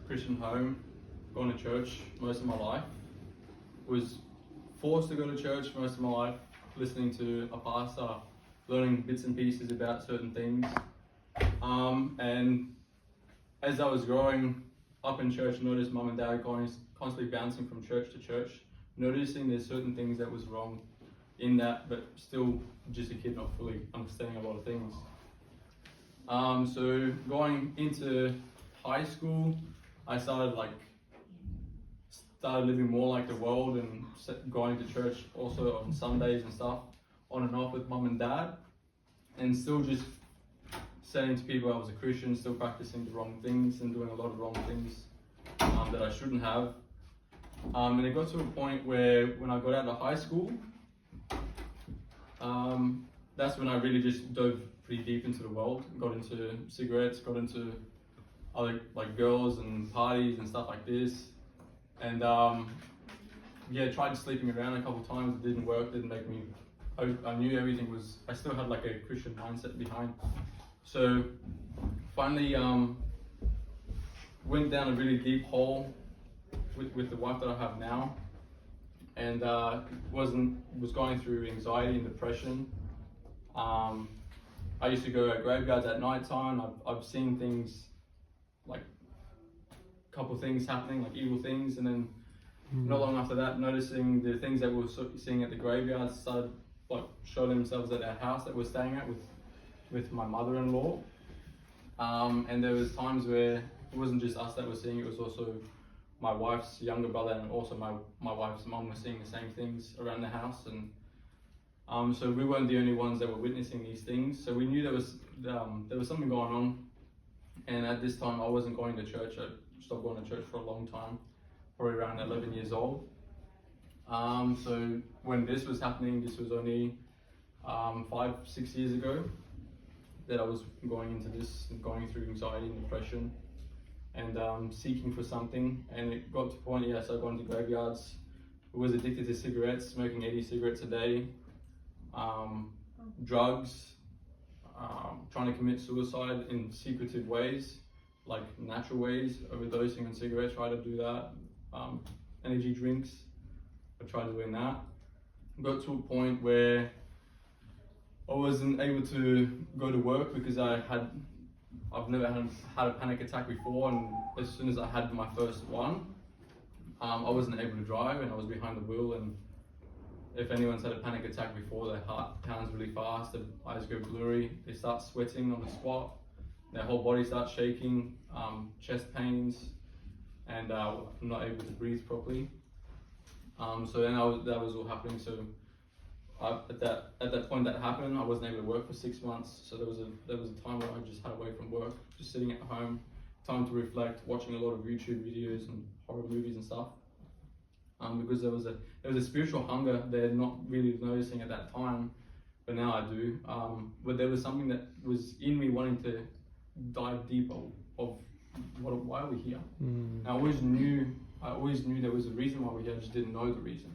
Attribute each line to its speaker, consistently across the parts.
Speaker 1: Christian home, going to church most of my life. Was forced to go to church most of my life, listening to a pastor, learning bits and pieces about certain things. And as I was growing up in church, I noticed mum and dad constantly bouncing from church to church, noticing there's certain things that was wrong in that, but still just a kid not fully understanding a lot of things. So going into high school, I started living more like the world and going to church also on Sundays and stuff, on and off with mum and dad, and still just saying to people I was a Christian, still practicing the wrong things and doing a lot of wrong things that I shouldn't have. And it got to a point where when I got out of high school, that's when I really just dove pretty deep into the world, got into cigarettes, got into other girls and parties and stuff like this. And tried sleeping around a couple of times. It didn't work, didn't make me, I knew everything was, I still had a Christian mindset behind. So finally went down a really deep hole with the wife that I have now, and was going through anxiety and depression. I used to go at graveyards at night time. I've seen things, a couple of things happening, evil things, and then not long after that, noticing the things that we were seeing at the graveyards started showing themselves at our house that we're staying at with my mother-in-law. And there was times where it wasn't just us that were seeing it, was also my wife's younger brother and also my wife's mum were seeing the same things around the house. And so we weren't the only ones that were witnessing these things. So we knew there was something going on. And at this time, I wasn't going to church. I stopped going to church for a long time, probably around 11 years old. So when this was happening, this was only 5-6 years ago that I was going into this, going through anxiety and depression, and seeking for something. And it got to the point, I started going to graveyards. I was addicted to cigarettes, smoking 80 cigarettes a day, drugs, trying to commit suicide in secretive ways, natural ways, overdosing on cigarettes, tried to do that, energy drinks, I tried doing that. Got to a point where I wasn't able to go to work because I've never had a panic attack before, and as soon as I had my first one, I wasn't able to drive, and I was behind the wheel. And if anyone's had a panic attack before, their heart pounds really fast, their eyes go blurry, they start sweating on the spot, their whole body starts shaking, chest pains, and I'm not able to breathe properly. So then that was all happening. So at that point that happened, I wasn't able to work for 6 months. So there was a time where I just had away from work, just sitting at home, time to reflect, watching a lot of YouTube videos and horror movies and stuff. Because there was a spiritual hunger there, not really noticing at that time, but now I do. But there was something that was in me wanting to dive deeper of why are we here? And I always knew there was a reason why we're here, I just didn't know the reason.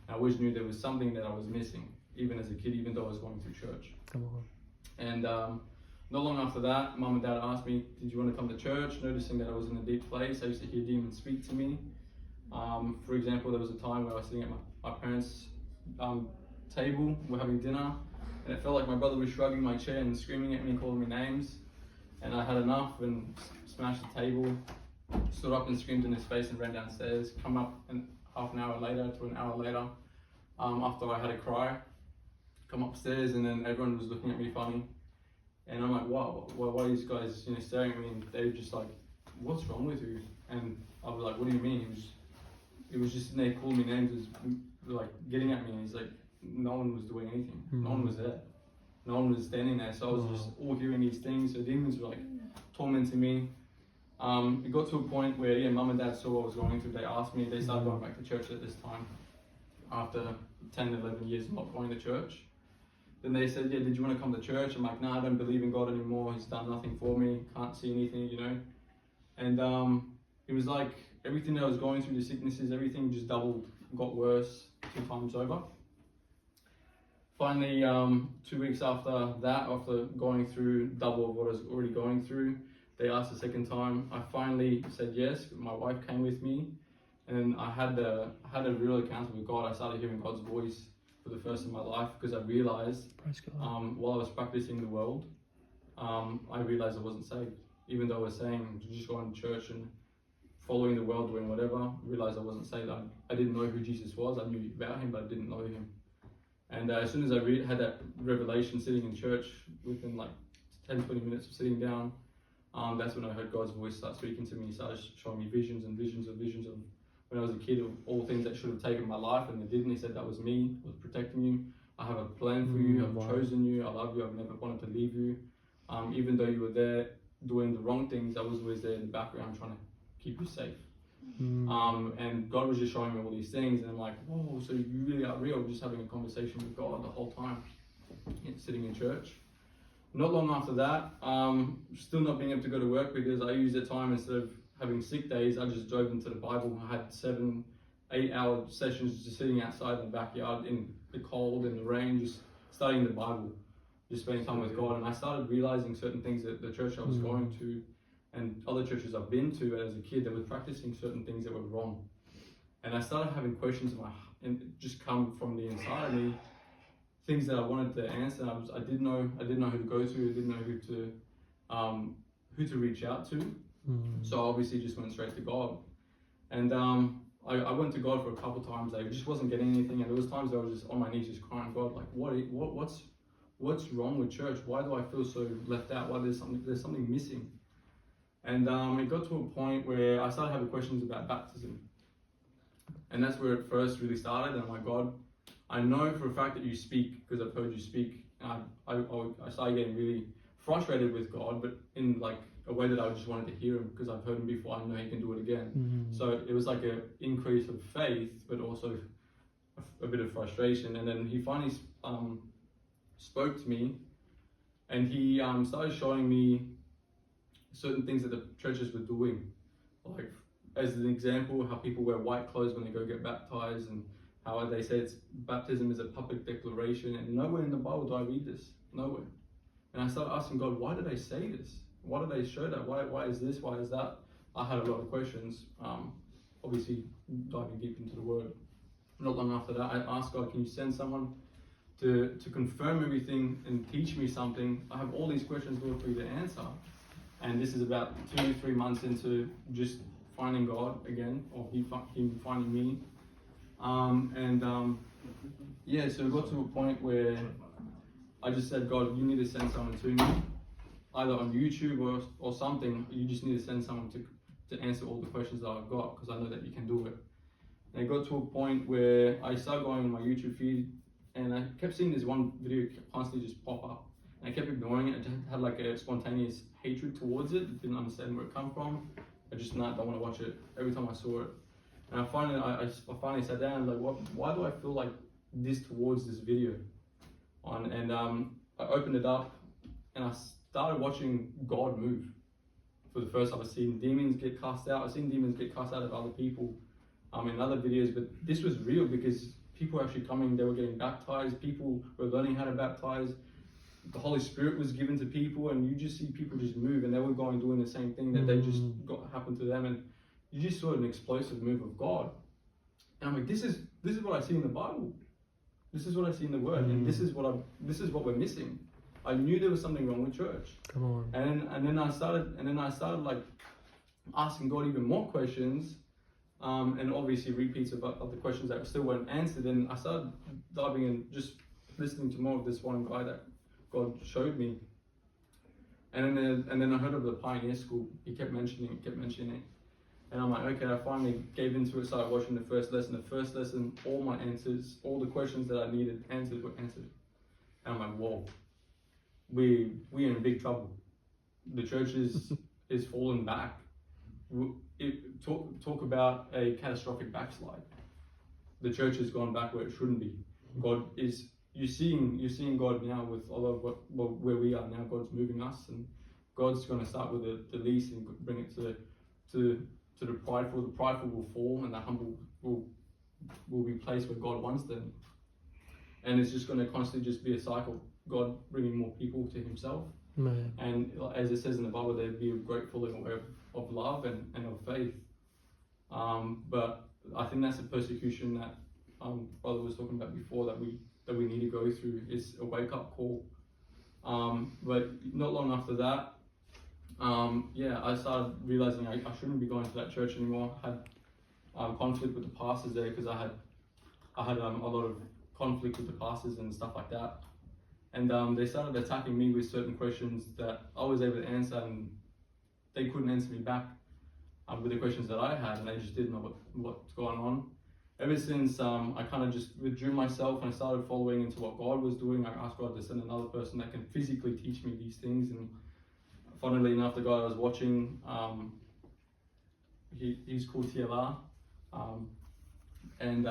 Speaker 1: I always knew there was something that I was missing, even as a kid, even though I was going through church.
Speaker 2: Come on.
Speaker 1: And not long after that, mum and dad asked me, did you want to come to church? Noticing that I was in a deep place, I used to hear demons speak to me. For example, there was a time where I was sitting at my parents' table, we're having dinner, and it felt like my brother was shrugging my chair and screaming at me and calling me names. And I had enough and smashed the table, stood up and screamed in his face and ran downstairs. Come up and half an hour later to an hour later, after I had a cry, come upstairs, and then everyone was looking at me funny. And I'm like, wow, why are these guys staring at me? And they were just like, what's wrong with you? And I was like, what do you mean? He was just sitting there calling me names, was getting at me, and he's like, no one was doing anything. No one was there. No one was standing there. So I was just all hearing these things. So demons were tormenting me. It got to a point where mum and dad saw what I was going through. They asked me, they started going back to church at this time after 10, 11 years of not going to church. Then they said, did you want to come to church? I'm like, nah, I don't believe in God anymore. He's done nothing for me. Can't see anything, And it was like everything that I was going through, the sicknesses, everything just doubled, got worse 2 times over. Finally, 2 weeks after that, after going through double of what I was already going through, They asked the second time. I finally said yes. My wife came with me, and I had a real encounter with God. I started hearing God's voice for the first time in my life, because I realized while I was practicing the world, I realized I wasn't saved. Even though I was saying to just going to church and following the world, doing whatever, I realized I wasn't saved. I didn't know who Jesus was. I knew about him, but I didn't know him. And as soon as I had that revelation sitting in church, within like 10-20 minutes of sitting down, that's when I heard God's voice start speaking to me. He started showing me visions of when I was a kid, of all things that should have taken my life, and they didn't. He said, that was me. I was protecting you. I have a plan for you. I've chosen you. I love you. I've never wanted to leave you. Even though you were there doing the wrong things, I was always there in the background trying to keep you safe. And God was just showing me all these things, and I'm like, whoa, so you really are real, just having a conversation with God the whole time, sitting in church. Not long after that, still not being able to go to work, because I used the time, instead of having sick days, I just dove into the Bible. I had 7-8 hour sessions just sitting outside in the backyard in the cold and the rain, just studying the Bible, just spending time with God. And I started realizing certain things that the church I was going to and other churches I've been to as a kid, that were practicing certain things that were wrong. And I started having questions and just come from the inside of me, things that I wanted to answer. I didn't know who to go to. I didn't know who to reach out to. So I obviously just went straight to God. And I went to God for a couple times. I just wasn't getting anything, and there was times that I was just on my knees, just crying, God, like what's wrong with church? Why do I feel so left out? Why there's something missing? And it got to a point where I started having questions about baptism. And that's where it first really started. And I'm like, God, I know for a fact that you speak, because I've heard you speak. And I started getting really frustrated with God, but in like a way that I just wanted to hear him, because I've heard him before. I know he can do it again. So it was like an increase of faith, but also a bit of frustration. And then he finally spoke to me, and he started showing me certain things that the churches were doing, like as an example, how people wear white clothes when they go get baptized, and how they say baptism is a public declaration. And nowhere in the Bible do I read this, nowhere. And I started asking God, why did they say this? Why did they show that? Why is this? Why is that? I had a lot of questions, obviously diving deep into the word. Not long after that, I asked God, can you send someone to confirm everything and teach me something? I have all these questions, Lord, for you to answer. And this is about 2-3 months into just finding God again, or him finding me. Yeah, so it got to a point where I just said, God, you need to send someone to me, either on YouTube or something. You just need to send someone to answer all the questions that I've got, because I know that you can do it. And it got to a point where I started going on my YouTube feed, and I kept seeing this one video constantly just pop up. And I kept ignoring it. I just had like a spontaneous hatred towards it. Didn't understand where it come from. I just don't want to watch it every time I saw it. And I finally sat down and like, why do I feel like this towards this video? I opened it up, and I started watching God move. For the first time, I've seen demons get cast out. I've seen demons get cast out of other people in other videos, but this was real, because people were actually coming, they were getting baptized, people were learning how to baptize. The Holy Spirit was given to people, and you just see people just move, and they were going doing the same thing that they just happened to them, and you just saw an explosive move of God. And I'm like, this is what I see in the Bible. This is what I see in the Word, and this is what we're missing. I knew there was something wrong with church.
Speaker 2: Come on.
Speaker 1: And then I started like asking God even more questions, and obviously repeats of the questions that still weren't answered. And I started diving in, just listening to more of this one guy that God showed me. And then I heard of the Pioneer School. He kept mentioning it. And I'm like, okay, I finally gave into it, started watching the first lesson. The first lesson, all my answers, all the questions that I needed answered were answered. And I'm like, whoa, we're in big trouble. The church is falling back. Talk about a catastrophic backslide. The church has gone back where it shouldn't be. You're seeing God now with all of where we are now. God's moving us, and God's going to start with the least and bring it to the prideful. The prideful will fall, and the humble will be placed where God wants them. And it's just going to constantly just be a cycle. God bringing more people to Himself,
Speaker 2: Man.
Speaker 1: And as it says in the Bible, they'd be grateful in a way of love and of faith. But I think that's a persecution that brother was talking about before that we need to go through. It's a wake up call. But not long after that, I started realizing I shouldn't be going to that church anymore. I had conflict with the pastors there because I had a lot of conflict with the pastors and stuff like that. And they started attacking me with certain questions that I was able to answer, and they couldn't answer me back with the questions that I had, and they just didn't know what's going on. Ever since I kind of just withdrew myself and I started following into what God was doing, I asked God to send another person that can physically teach me these things. And funnily enough, the guy I was watching, he's called TLR, and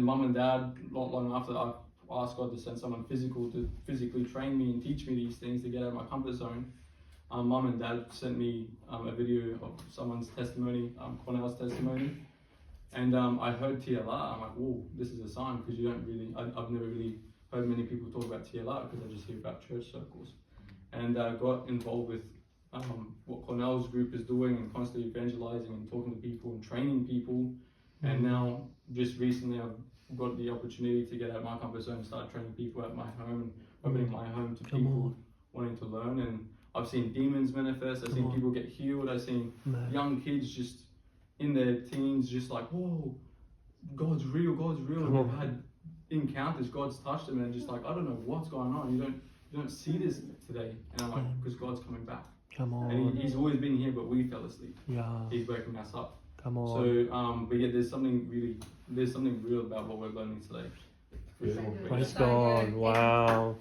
Speaker 1: mum and dad, not long after I asked God to send someone physical to physically train me and teach me these things to get out of my comfort zone. Mum and dad sent me a video of someone's testimony, Cornell's testimony, and I heard TLR. I'm like, whoa, this is a sign, because you don't really, I've never really heard many people talk about TLR because I just hear about church circles. And got involved with what Cornell's group is doing and constantly evangelizing and talking to people and training people. And now, just recently, I've got the opportunity to get out of my comfort zone and start training people at my home and opening my home to people wanting to learn. And I've seen demons manifest. I've seen people get healed. I've seen young kids just in their teens, just like, whoa, God's real, God's real. And they've had encounters, God's touched them, and just like, I don't know what's going on. You don't see this today. And I'm like, because God's coming back.
Speaker 2: Come on.
Speaker 1: And he's always been here, but we fell asleep.
Speaker 2: Yeah.
Speaker 1: He's waking us up.
Speaker 2: Come on.
Speaker 1: So, but yeah, there's something real about what we're learning today. For sure.
Speaker 2: Praise God. Wow.